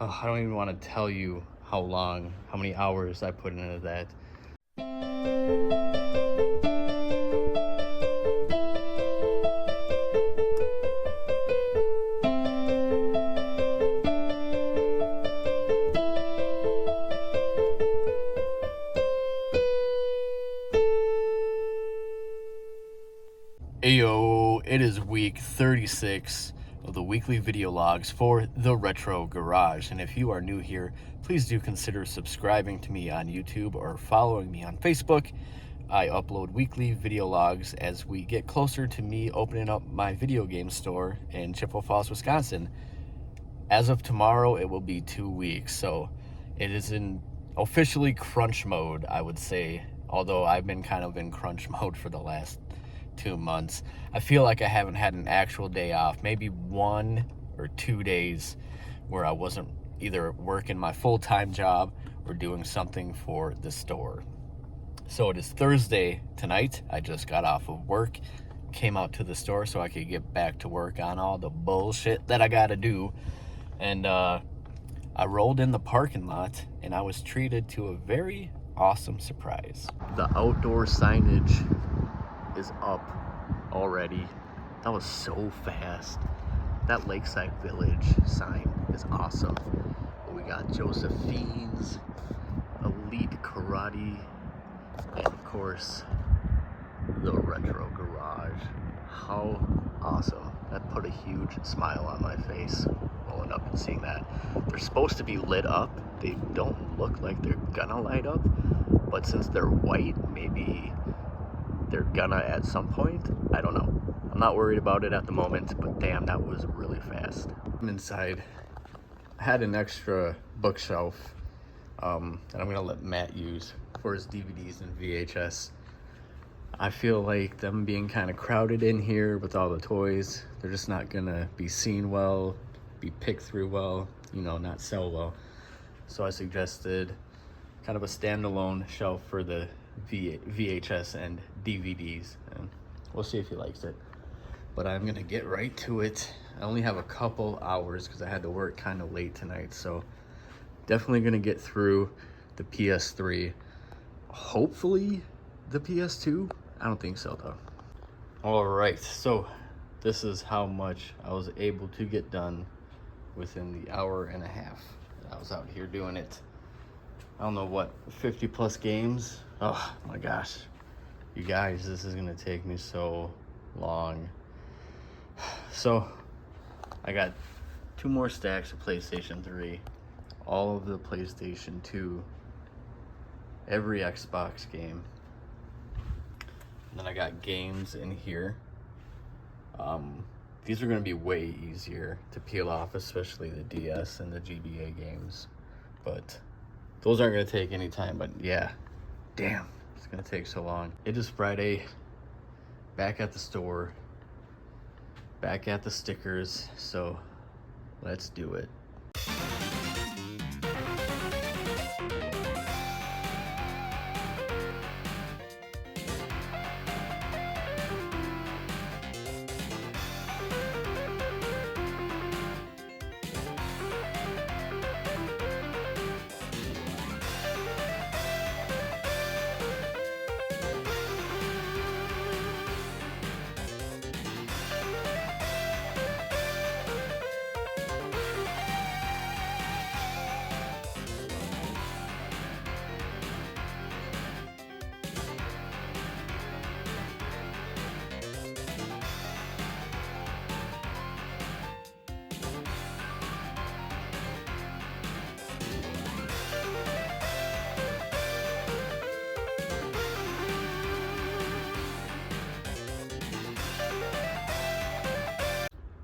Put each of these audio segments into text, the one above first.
Oh, I don't even want to tell you how many hours I put into that. Ayo, it is week 36 of the weekly video logs for the Retro Garage. And if you are new here, please do consider subscribing to me on YouTube or following me on Facebook. I upload weekly video logs as we get closer to me opening up my video game store in Chippewa Falls, Wisconsin. As of tomorrow, it will be 2 weeks, so it is in officially crunch mode, I would say, although I've been kind of in crunch mode for the last 2 months. I feel like I haven't had an actual day off, maybe 1 or 2 days where I wasn't either working my full-time job or doing something for the store. So it is Thursday tonight. I just got off of work, came out to the store so I could get back to work on all the bullshit that I gotta do. And I rolled in the parking lot and I was treated to a very awesome surprise. The outdoor signage is up already. That was so fast. That Lakeside Village sign is awesome. We got Josephine's, Elite Karate, and of course, the Retro Garage. How awesome. That put a huge smile on my face rolling up and seeing that. They're supposed to be lit up. They don't look like they're gonna light up, but since they're white, maybe they're gonna at some point. I don't know. I'm not worried about it at the moment, but damn, that was really fast. I'm inside. I had an extra bookshelf that I'm gonna let Matt use for his DVDs and VHS. I feel like them being kind of crowded in here with all the toys, they're just not gonna be seen well, be picked through well, not sell well. So I suggested kind of a standalone shelf for the VHS and DVDs, and we'll see if he likes it. But I'm gonna get right to it. I only have a couple hours because I had to work kind of late tonight, so definitely gonna get through the PS3. Hopefully the PS2. I don't think so though. All right, so this is how much I was able to get done within the hour and a half that I was out here doing it. I don't know what, 50 plus games. Oh my gosh, you guys, this is gonna take me so long. So I got 2 more stacks of PlayStation 3, all of the PlayStation 2, every Xbox game. And then I got games in here. These are gonna be way easier to peel off, especially the DS and the GBA games. But those aren't gonna take any time, but yeah, damn, it's gonna take so long. It is Friday, back at the store, back at the stickers, so let's do it.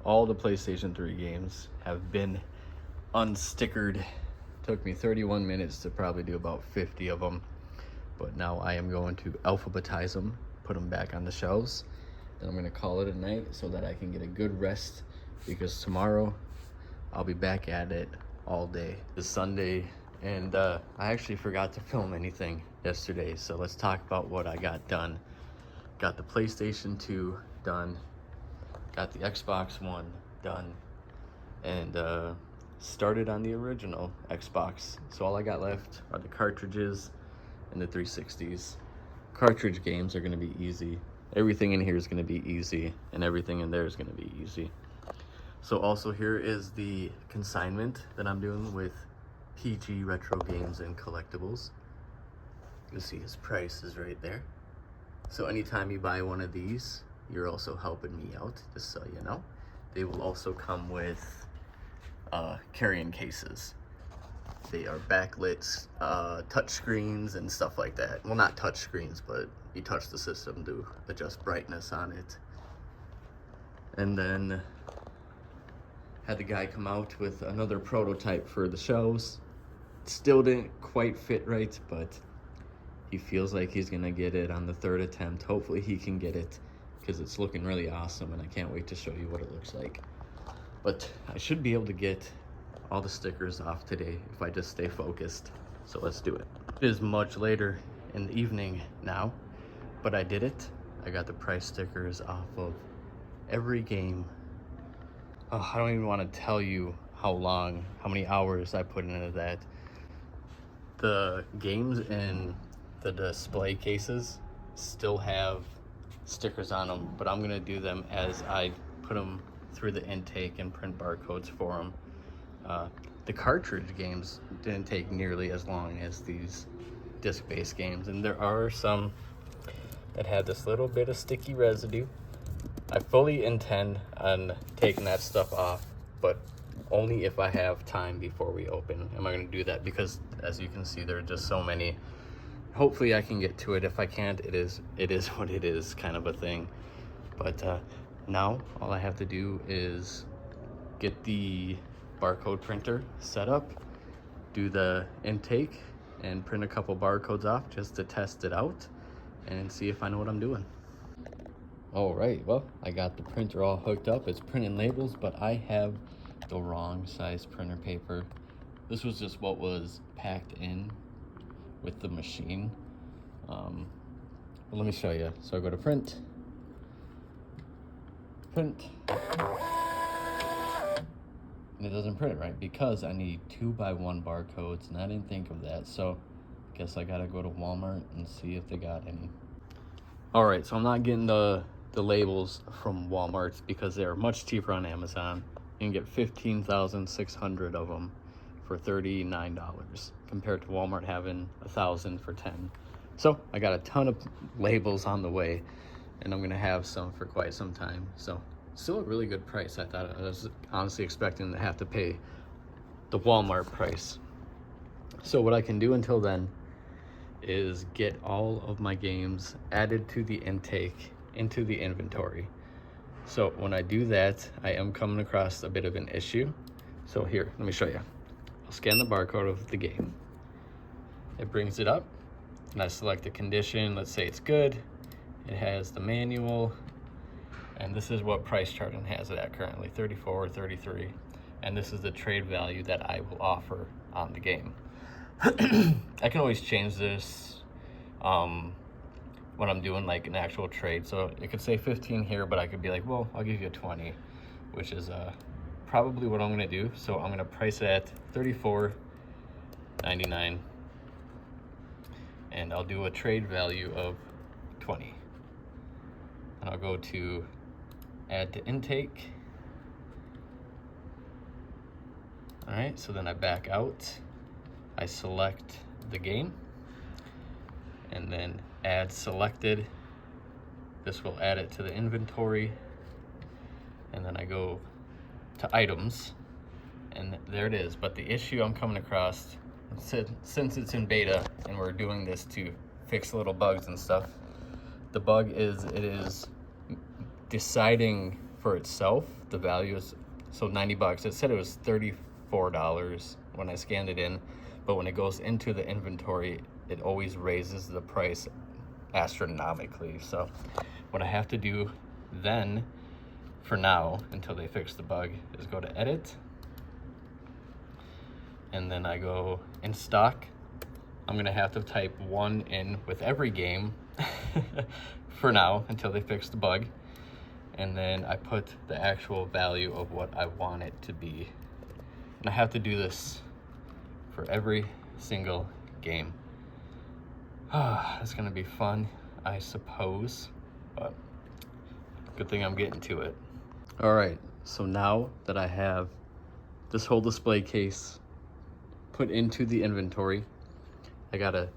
All the PlayStation 3 games have been unstickered. Took me 31 minutes to probably do about 50 of them, but now I am going to alphabetize them, put them back on the shelves. Then I'm gonna call it a night so that I can get a good rest, because tomorrow I'll be back at it all day. It's Sunday, and I actually forgot to film anything yesterday, so let's talk about what I got done. Got the PlayStation 2 done, got the Xbox One done, and started on the original Xbox. So all I got left are the cartridges and the 360s. Cartridge games are going to be easy. Everything in here is going to be easy, and everything in there is going to be easy. So also here is the consignment that I'm doing with PG Retro Games and Collectibles. You'll see his price is right there. So anytime you buy one of these, you're also helping me out, just so you know. They will also come with carrying cases. They are backlit touch screens and stuff like that. Well, not touch screens, but you touch the system to adjust brightness on it. And then had the guy come out with another prototype for the shelves. Still didn't quite fit right, but he feels like he's gonna get it on the 3rd attempt. Hopefully he can get it, because it's looking really awesome, and I can't wait to show you what it looks like. But I should be able to get all the stickers off today if I just stay focused. So let's do it. It is much later in the evening now, but I did it. I got the price stickers off of every game. Oh, I don't even want to tell you how many hours I put into that. The games in the display cases still have stickers on them, but I'm gonna do them as I put them through the intake and print barcodes for them. The cartridge games didn't take nearly as long as these disc-based games, and there are some that had this little bit of sticky residue. I fully intend on taking that stuff off, but only if I have time before we open am I going to do that, because as you can see, there are just so many. Hopefully I can get to it. If I can't, it is what it is, kind of a thing. But now all I have to do is get the barcode printer set up, do the intake, and print a couple barcodes off just to test it out and see if I know what I'm doing. All right, well, I got the printer all hooked up. It's printing labels, but I have the wrong size printer paper. This was just what was packed in with the machine. But let me show you. So I go to print, and it doesn't print it right because I need 2x1 barcodes, and I didn't think of that. So I guess I gotta go to Walmart and see if they got any. All right, so I'm not getting the labels from Walmart because they're much cheaper on Amazon. You can get 15,600 of them for $39 compared to Walmart having 1,000 for 10. So I got a ton of labels on the way, and I'm gonna have some for quite some time. So still a really good price. I thought I was honestly expecting to have to pay the Walmart price. So what I can do until then is get all of my games added to the intake into the inventory. So when I do that, I am coming across a bit of an issue. So here, let me show you. I'll scan the barcode of the game. It brings it up, and I select the condition. Let's say it's good. It has the manual, and this is what price charting has it at currently, 34 or 33. And this is the trade value that I will offer on the game. I can always change this when I'm doing like an actual trade. So it could say 15 here, but I could be like, well, I'll give you a 20, which is probably what I'm gonna do. So I'm gonna price it at $34.99, and I'll do a trade value of 20. And I'll go to add to intake. All right, so then I back out. I select the game, and then add selected. This will add it to the inventory, and then I go to items, and there it is. But the issue I'm coming across, since it's in beta and we're doing this to fix little bugs and stuff, the bug is it is deciding for itself the value is, so 90 bucks. It said it was $34 when I scanned it in, but when it goes into the inventory, it always raises the price astronomically. So what I have to do then, for now, until they fix the bug, is go to edit, and then I go in stock. I'm gonna have to type 1 in with every game for now until they fix the bug, and then I put the actual value of what I want it to be. And I have to do this for every single game. It's gonna be fun, I suppose, but good thing I'm getting to it. All right, so now that I have this whole display case put into the inventory, I gotta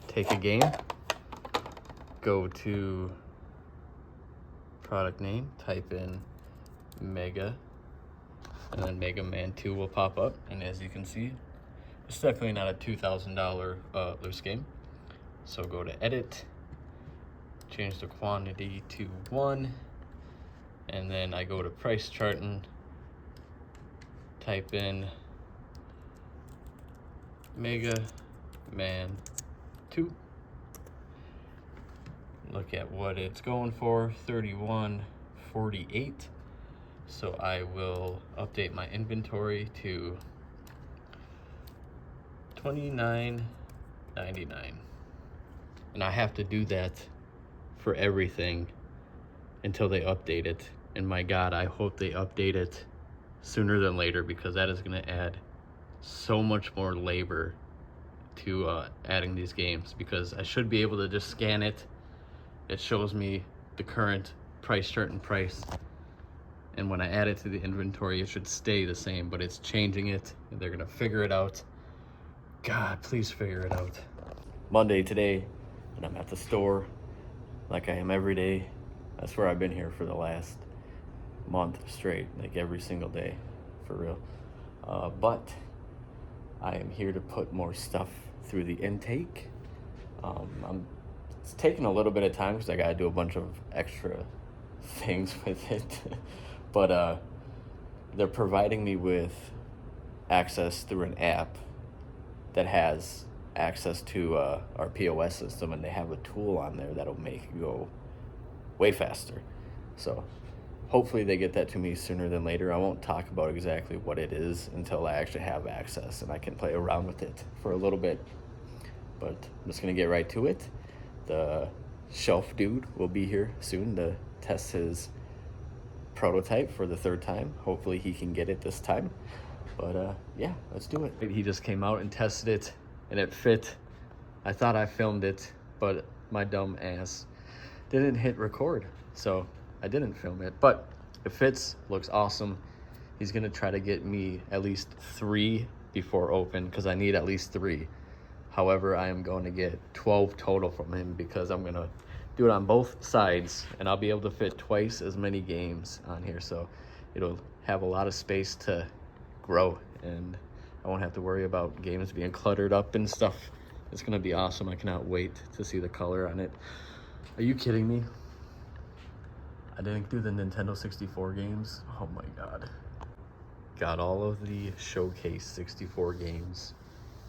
take a game, go to product name, type in Mega, and then Mega Man 2 will pop up. And as you can see, it's definitely not a $2,000 loose game. So go to edit, change the quantity to 1, and then I go to price charting, type in Mega Man 2. Look at what it's going for, $31.48. So I will update my inventory to $29.99. And I have to do that for everything until they update it. And my God, I hope they update it sooner than later, because that is gonna add so much more labor to adding these games, because I should be able to just scan it. It shows me the current price chart and price. And when I add it to the inventory, it should stay the same, but it's changing it. And they're gonna figure it out. God, please figure it out. Monday today, and I'm at the store like I am every day. I swear I've been here for the last month straight, like every single day, for real. But I am here to put more stuff through the intake. It's taking a little bit of time because I gotta do a bunch of extra things with it. But they're providing me with access through an app that has access to our POS system, and they have a tool on there that'll make it go way faster. So hopefully they get that to me sooner than later. I won't talk about exactly what it is until I actually have access and I can play around with it for a little bit. But I'm just gonna get right to it. The shelf dude will be here soon to test his prototype for the 3rd time. Hopefully he can get it this time. But yeah, let's do it. He just came out and tested it and it fit. I thought I filmed it, but my dumb ass didn't hit record, so I didn't film it. But it fits, looks awesome. He's gonna try to get me at least 3 before open, because I need at least 3. However, I am going to get 12 total from him, because I'm gonna do it on both sides, and I'll be able to fit twice as many games on here, so it'll have a lot of space to grow, and I won't have to worry about games being cluttered up and stuff. It's gonna be awesome. I cannot wait to see the color on it. Are you kidding me? I didn't do the Nintendo 64 games. Oh my God. Got all of the showcase 64 games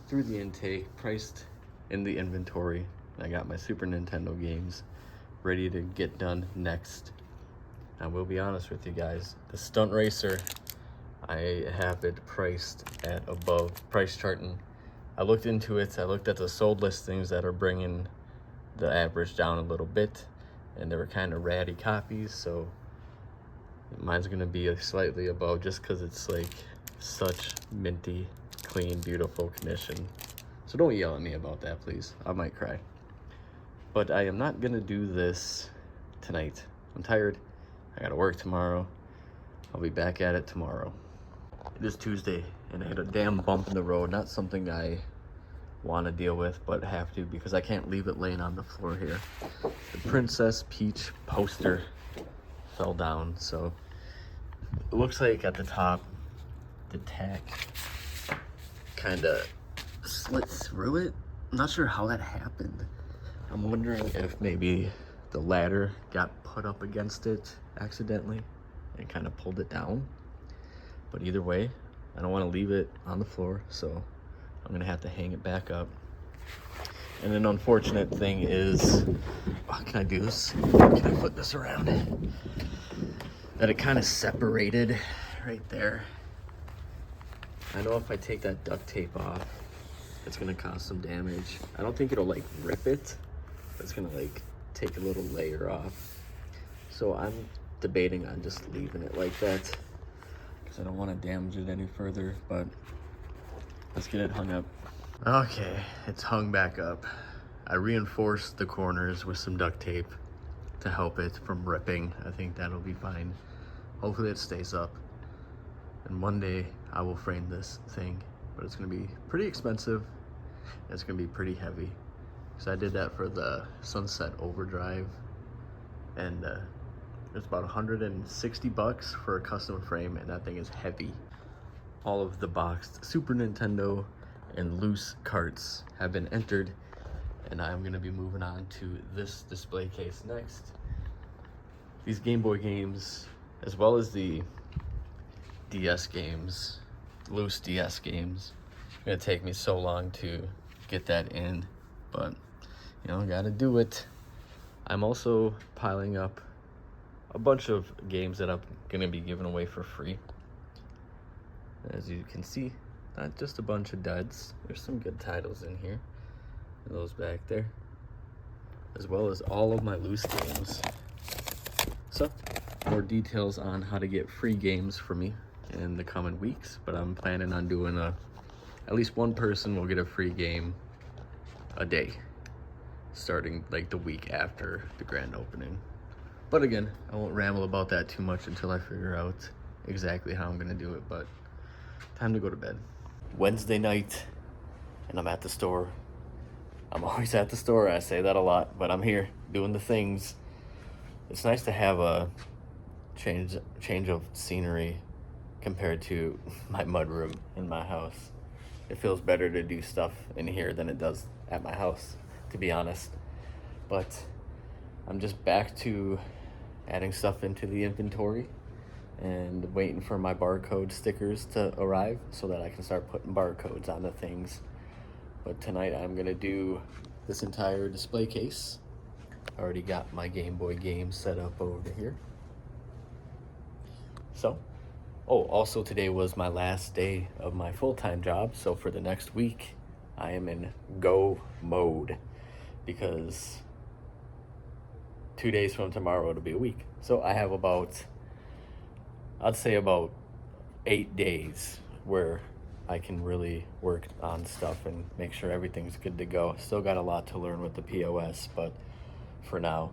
through the intake, priced in the inventory. I got my Super Nintendo games ready to get done next. I will be honest with you guys, the Stunt Racer, I have it priced at above price charting. I looked into it, I looked at the sold listings that are bringing the average down a little bit, and they were kind of ratty copies, so mine's gonna be slightly above, just because it's like such minty, clean, beautiful condition. So don't yell at me about that, please. I might cry. But I am not gonna do this tonight. I'm tired. I gotta work tomorrow. I'll be back at it tomorrow. It is Tuesday, and I had a damn bump in the road. Not something I want to deal with, but have to, because I can't leave it laying on the floor here. The Princess Peach poster fell down, so it looks like at the top the tack kind of slid through it. I'm not sure how that happened. I'm wondering if maybe the ladder got put up against it accidentally and kind of pulled it down. But either way, I don't want to leave it on the floor, so I'm gonna have to hang it back up. And an unfortunate thing is, oh, can I do this? Can I put this around? That it kind of separated right there. I know if I take that duct tape off, it's gonna cause some damage. I don't think it'll like rip it, but it's gonna like take a little layer off. So I'm debating on just leaving it like that, because I don't want to damage it any further, but let's get it hung up. Okay, it's hung back up. I reinforced the corners with some duct tape to help it from ripping. I think that'll be fine. Hopefully it stays up. And one day I will frame this thing, but it's gonna be pretty expensive. It's gonna be pretty heavy. So I did that for the Sunset Overdrive, and it's about 160 bucks for a custom frame, and that thing is heavy. All of the boxed Super Nintendo and loose carts have been entered, and I'm gonna be moving on to this display case next. These Game Boy games, as well as the DS games, loose DS games, it's gonna take me so long to get that in, but you know, gotta do it. I'm also piling up a bunch of games that I'm gonna be giving away for free. As you can see, not just a bunch of duds. There's some good titles in here, and those back there, as well as all of my loose games. So, more details on how to get free games for me in the coming weeks, but I'm planning on doing at least one person will get a free game a day, starting like the week after the grand opening. But again, I won't ramble about that too much until I figure out exactly how I'm gonna do it, but time to go to bed. Wednesday night, and I'm at the store. I'm always at the store, I say that a lot, but I'm here doing the things. It's nice to have a change of scenery compared to my mudroom in my house. It feels better to do stuff in here than it does at my house, to be honest. But I'm just back to adding stuff into the inventory and waiting for my barcode stickers to arrive so that I can start putting barcodes onto things. But tonight I'm gonna do this entire display case. I already got my Game Boy games set up over here. So, also today was my last day of my full-time job, so for the next week I am in go mode, because 2 days from tomorrow it'll be a week. So I have I'd say about 8 days where I can really work on stuff and make sure everything's good to go. Still got a lot to learn with the POS, but for now,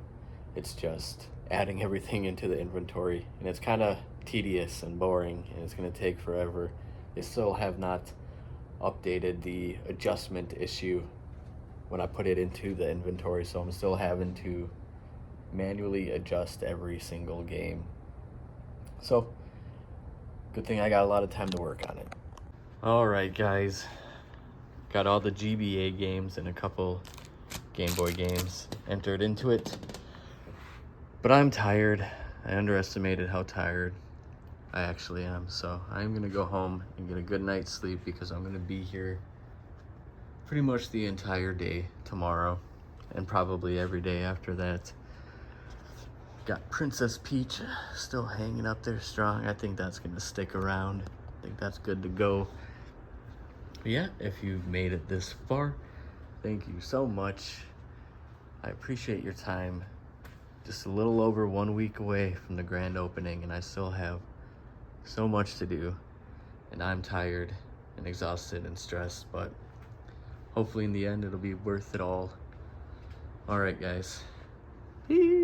it's just adding everything into the inventory, and it's kind of tedious and boring, and it's going to take forever. They still have not updated the adjustment issue when I put it into the inventory, so I'm still having to manually adjust every single game. So, good thing I got a lot of time to work on it. Alright guys, got all the GBA games and a couple Game Boy games entered into it, but I'm tired. I underestimated how tired I actually am, so I'm gonna go home and get a good night's sleep, because I'm gonna be here pretty much the entire day tomorrow, and probably every day after that. Got Princess Peach still hanging up there strong. I think that's gonna stick around. I think that's good to go. But yeah, if you've made it this far, thank you so much. I appreciate your time. Just a little over 1 week away from the grand opening, and I still have so much to do, and I'm tired and exhausted and stressed, but hopefully in the end it'll be worth it all. All right guys, peace.